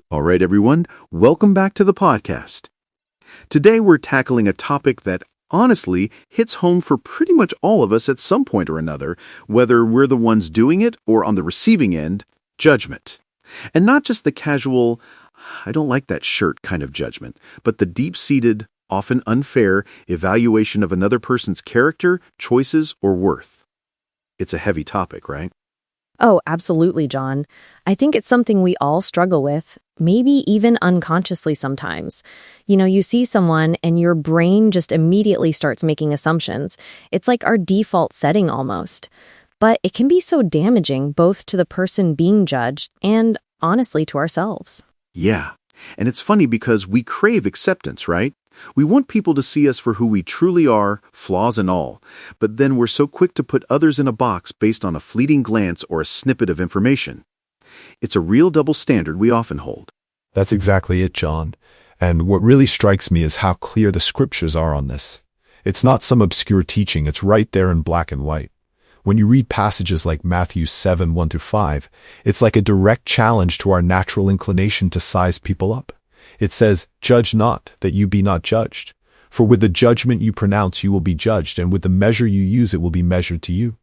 All right, everyone, welcome back to the podcast. Today we're tackling a topic that honestly hits home for pretty much all of us at some point or another, whether we're the ones doing it or on the receiving end, judgment. And not just the casual, I don't like that shirt kind of judgment, but the deep-seated, often unfair evaluation of another person's character, choices, or worth. It's a heavy topic, right? Oh, absolutely, John. I think it's something we all struggle with, maybe even unconsciously sometimes. You see someone and your brain just immediately starts making assumptions. It's like our default setting almost. But it can be so damaging both to the person being judged and, honestly, to ourselves. Yeah, and it's funny because we crave acceptance, right? We want people to see us for who we truly are, flaws and all, but then we're so quick to put others in a box based on a fleeting glance or a snippet of information. It's a real double standard we often hold. That's exactly it, John. And what really strikes me is how clear the scriptures are on this. It's not some obscure teaching, it's right there in black and white. When you read passages like Matthew 7:1-5, it's like a direct challenge to our natural inclination to size people up. It says, "Judge not, that you be not judged. For with the judgment you pronounce you will be judged, and with the measure you use it will be measured to you."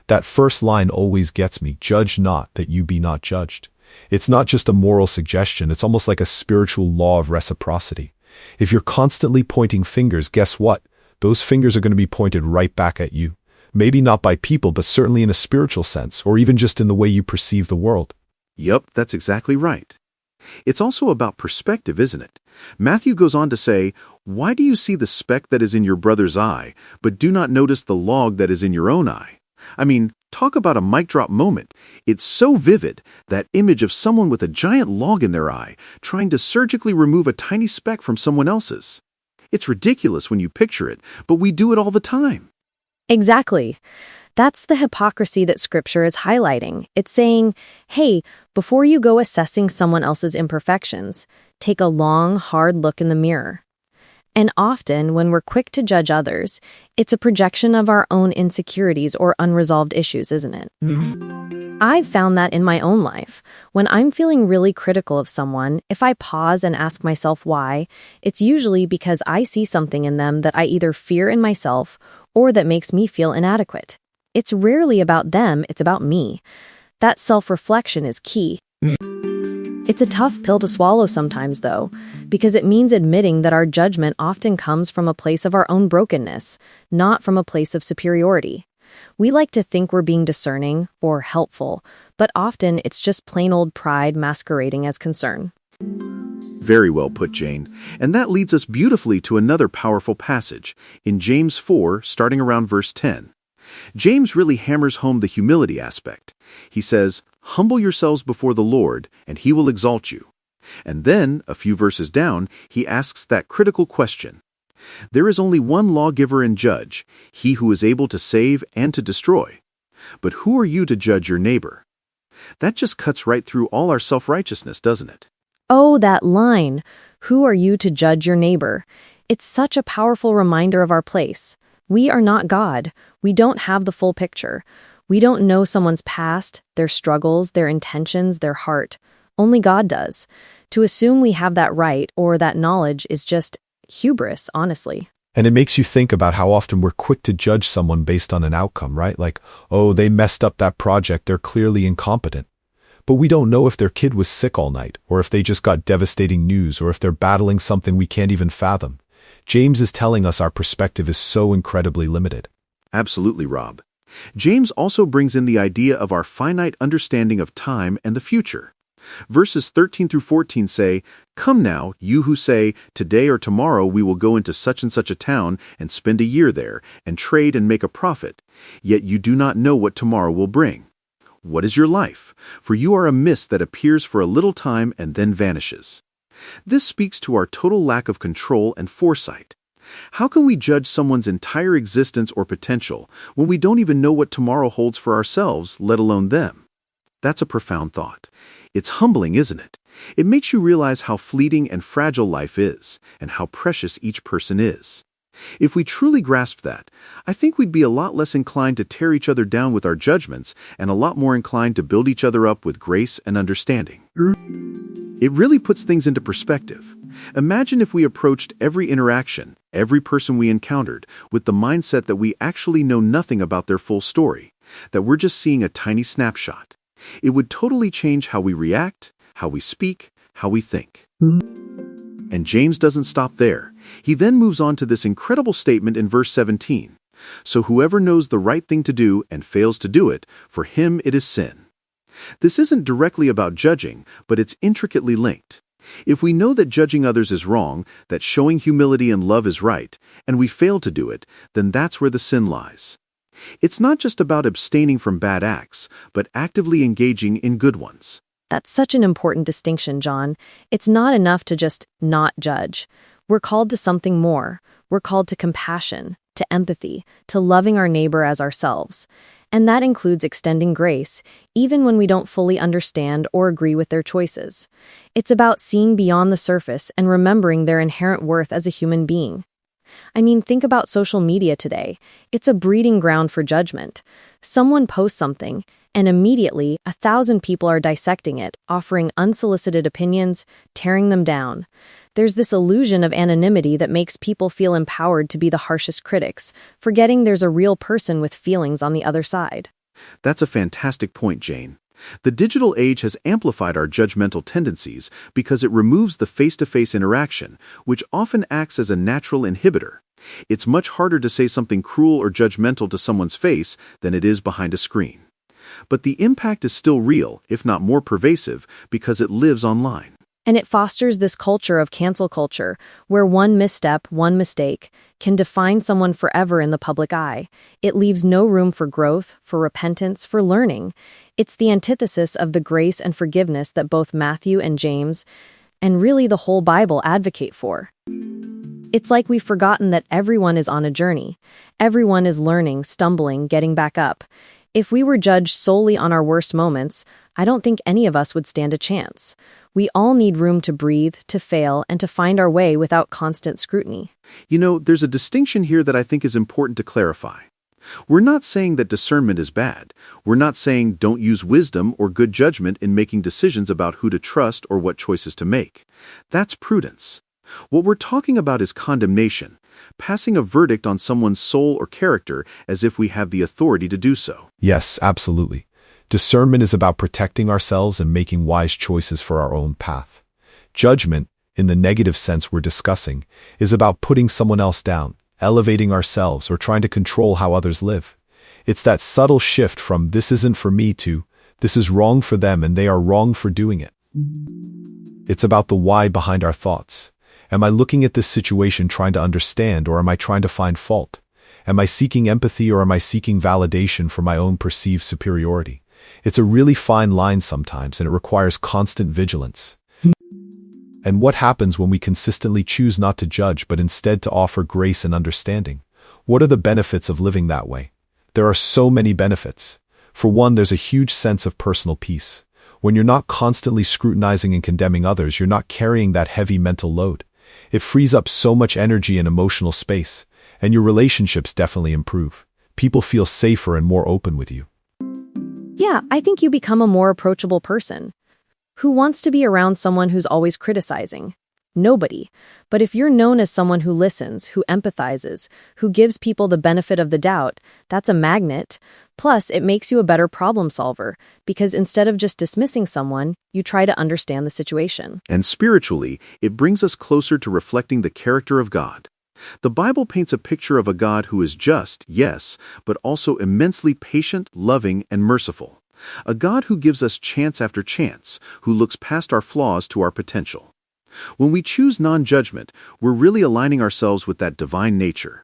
That first line always gets me, "Judge not, that you be not judged." It's not just a moral suggestion, it's almost like a spiritual law of reciprocity. If you're constantly pointing fingers, guess what? Those fingers are going to be pointed right back at you. Maybe not by people, but certainly in a spiritual sense, or even just in the way you perceive the world. Yep, that's exactly right. It's also about perspective, isn't it? Matthew goes on to say, "Why do you see the speck that is in your brother's eye, but do not notice the log that is in your own eye?" I mean, talk about a mic drop moment. It's so vivid, that image of someone with a giant log in their eye, trying to surgically remove a tiny speck from someone else's. It's ridiculous when you picture it, but we do it all the time. Exactly. That's the hypocrisy that Scripture is highlighting. It's saying, hey, before you go assessing someone else's imperfections, take a long, hard look in the mirror. And often, when we're quick to judge others, it's a projection of our own insecurities or unresolved issues, isn't it? I've found that in my own life. When I'm feeling really critical of someone, if I pause and ask myself why, it's usually because I see something in them that I either fear in myself or that makes me feel inadequate. It's rarely about them, it's about me. That self-reflection is key. It's a tough pill to swallow sometimes, though, because it means admitting that our judgment often comes from a place of our own brokenness, not from a place of superiority. We like to think we're being discerning or helpful, but often it's just plain old pride masquerading as concern. Very well put, Jane. And that leads us beautifully to another powerful passage, in James 4, starting around verse 10. James really hammers home the humility aspect. He says, "Humble yourselves before the Lord, and he will exalt you." And then, a few verses down, he asks that critical question. "There is only one lawgiver and judge, he who is able to save and to destroy. But who are you to judge your neighbor?" That just cuts right through all our self-righteousness, doesn't it? Oh, that line, "Who are you to judge your neighbor?" It's such a powerful reminder of our place. We are not God. We don't have the full picture. We don't know someone's past, their struggles, their intentions, their heart. Only God does. To assume we have that right or that knowledge is just hubris, honestly. And it makes you think about how often we're quick to judge someone based on an outcome, right? Like, oh, they messed up that project, they're clearly incompetent. But we don't know if their kid was sick all night, or if they just got devastating news, or if they're battling something we can't even fathom. James is telling us our perspective is so incredibly limited. Absolutely, Rob. James also brings in the idea of our finite understanding of time and the future. Verses 13 through 14 say, "Come now, you who say, 'Today or tomorrow we will go into such and such a town and spend a year there, and trade and make a profit, yet you do not know what tomorrow will bring. What is your life? For you are a mist that appears for a little time and then vanishes.'" This speaks to our total lack of control and foresight. How can we judge someone's entire existence or potential when we don't even know what tomorrow holds for ourselves, let alone them? That's a profound thought. It's humbling, isn't it? It makes you realize how fleeting and fragile life is, and how precious each person is. If we truly grasped that, I think we'd be a lot less inclined to tear each other down with our judgments and a lot more inclined to build each other up with grace and understanding. It really puts things into perspective. Imagine if we approached every interaction, every person we encountered, with the mindset that we actually know nothing about their full story, that we're just seeing a tiny snapshot. It would totally change how we react, how we speak, how we think. And James doesn't stop there. He then moves on to this incredible statement in verse 17. So whoever knows the right thing to do and fails to do it, for him it is sin. This isn't directly about judging, but it's intricately linked. If we know that judging others is wrong, that showing humility and love is right, and we fail to do it, then that's where the sin lies. It's not just about abstaining from bad acts, but actively engaging in good ones. That's such an important distinction, John. It's not enough to just not judge. We're called to something more. We're called to compassion, to empathy, to loving our neighbor as ourselves. And that includes extending grace, even when we don't fully understand or agree with their choices. It's about seeing beyond the surface and remembering their inherent worth as a human being. I mean, think about social media today. It's a breeding ground for judgment. Someone posts something, and immediately 1,000 people are dissecting it, offering unsolicited opinions, tearing them down. There's this illusion of anonymity that makes people feel empowered to be the harshest critics, forgetting there's a real person with feelings on the other side. That's a fantastic point, Jane. The digital age has amplified our judgmental tendencies because it removes the face-to-face interaction, which often acts as a natural inhibitor. It's much harder to say something cruel or judgmental to someone's face than it is behind a screen. But the impact is still real, if not more pervasive, because it lives online. And it fosters this culture of cancel culture, where one misstep, one mistake, can define someone forever in the public eye. It leaves no room for growth, for repentance, for learning. It's the antithesis of the grace and forgiveness that both Matthew and James, and really the whole Bible, advocate for. It's like we've forgotten that everyone is on a journey. Everyone is learning, stumbling, getting back up. If we were judged solely on our worst moments, I don't think any of us would stand a chance. We all need room to breathe, to fail, and to find our way without constant scrutiny. You know, there's a distinction here that I think is important to clarify. We're not saying that discernment is bad. We're not saying don't use wisdom or good judgment in making decisions about who to trust or what choices to make. That's prudence. What we're talking about is condemnation, passing a verdict on someone's soul or character as if we have the authority to do so. Yes, absolutely. Discernment is about protecting ourselves and making wise choices for our own path. Judgment, in the negative sense we're discussing, is about putting someone else down, elevating ourselves, or trying to control how others live. It's that subtle shift from "this isn't for me" to "this is wrong for them and they are wrong for doing it." It's about the why behind our thoughts. Am I looking at this situation trying to understand, or am I trying to find fault? Am I seeking empathy, or am I seeking validation for my own perceived superiority? It's a really fine line sometimes, and it requires constant vigilance. And what happens when we consistently choose not to judge, but instead to offer grace and understanding? What are the benefits of living that way? There are so many benefits. For one, there's a huge sense of personal peace. When you're not constantly scrutinizing and condemning others, you're not carrying that heavy mental load. It frees up so much energy and emotional space, and your relationships definitely improve. People feel safer and more open with you. Yeah, I think you become a more approachable person. Who wants to be around someone who's always criticizing? Nobody. But if you're known as someone who listens, who empathizes, who gives people the benefit of the doubt, that's a magnet. Plus, it makes you a better problem solver, because instead of just dismissing someone, you try to understand the situation. And spiritually, it brings us closer to reflecting the character of God. The Bible paints a picture of a God who is just, yes, but also immensely patient, loving, and merciful. A God who gives us chance after chance, who looks past our flaws to our potential. When we choose non-judgment, we're really aligning ourselves with that divine nature.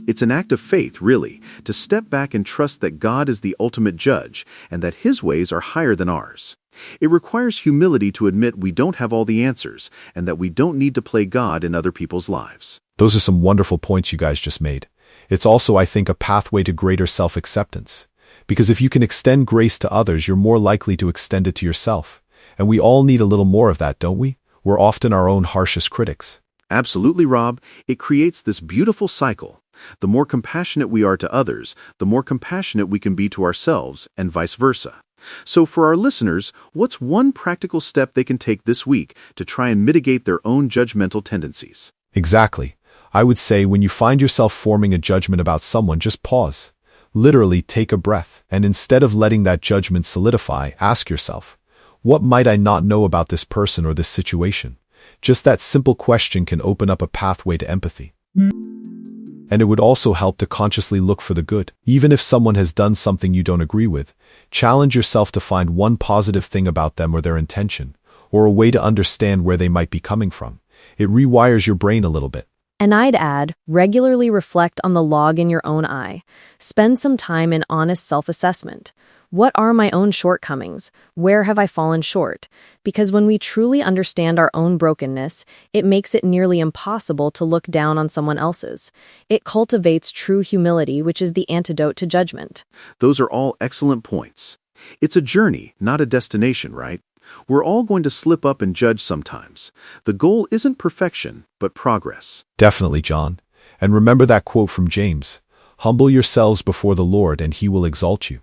It's an act of faith, really, to step back and trust that God is the ultimate judge and that His ways are higher than ours. It requires humility to admit we don't have all the answers and that we don't need to play God in other people's lives. Those are some wonderful points you guys just made. It's also, I think, a pathway to greater self-acceptance. Because if you can extend grace to others, you're more likely to extend it to yourself. And we all need a little more of that, don't we? We're often our own harshest critics. Absolutely, Rob. It creates this beautiful cycle. The more compassionate we are to others, the more compassionate we can be to ourselves, and vice versa. So for our listeners, what's one practical step they can take this week to try and mitigate their own judgmental tendencies? Exactly. I would say when you find yourself forming a judgment about someone, just pause. Literally take a breath, and instead of letting that judgment solidify, ask yourself, what might I not know about this person or this situation? Just that simple question can open up a pathway to empathy. And it would also help to consciously look for the good. Even if someone has done something you don't agree with, challenge yourself to find one positive thing about them or their intention, or a way to understand where they might be coming from. It rewires your brain a little bit. And I'd add, regularly reflect on the log in your own eye. Spend some time in honest self-assessment. What are my own shortcomings? Where have I fallen short? Because when we truly understand our own brokenness, it makes it nearly impossible to look down on someone else's. It cultivates true humility, which is the antidote to judgment. Those are all excellent points. It's a journey, not a destination, right? We're all going to slip up and judge sometimes. The goal isn't perfection, but progress. Definitely, John. And remember that quote from James, "Humble yourselves before the Lord, and he will exalt you."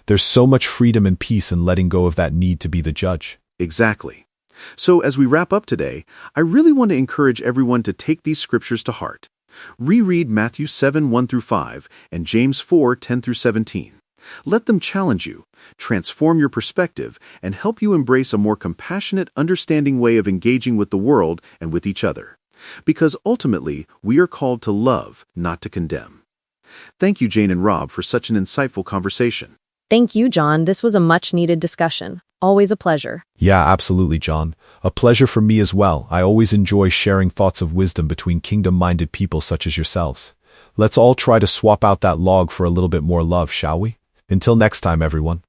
There's so much freedom and peace in letting go of that need to be the judge. Exactly. So as we wrap up today, I really want to encourage everyone to take these scriptures to heart. Reread Matthew 7:1-5 and James 4:10-17. Let them challenge you, transform your perspective, and help you embrace a more compassionate, understanding way of engaging with the world and with each other. Because ultimately, we are called to love, not to condemn. Thank you, Jane and Rob, for such an insightful conversation. Thank you, John. This was a much-needed discussion. Always a pleasure. Yeah, absolutely, John. A pleasure for me as well. I always enjoy sharing thoughts of wisdom between kingdom-minded people such as yourselves. Let's all try to swap out that log for a little bit more love, shall we? Until next time, everyone.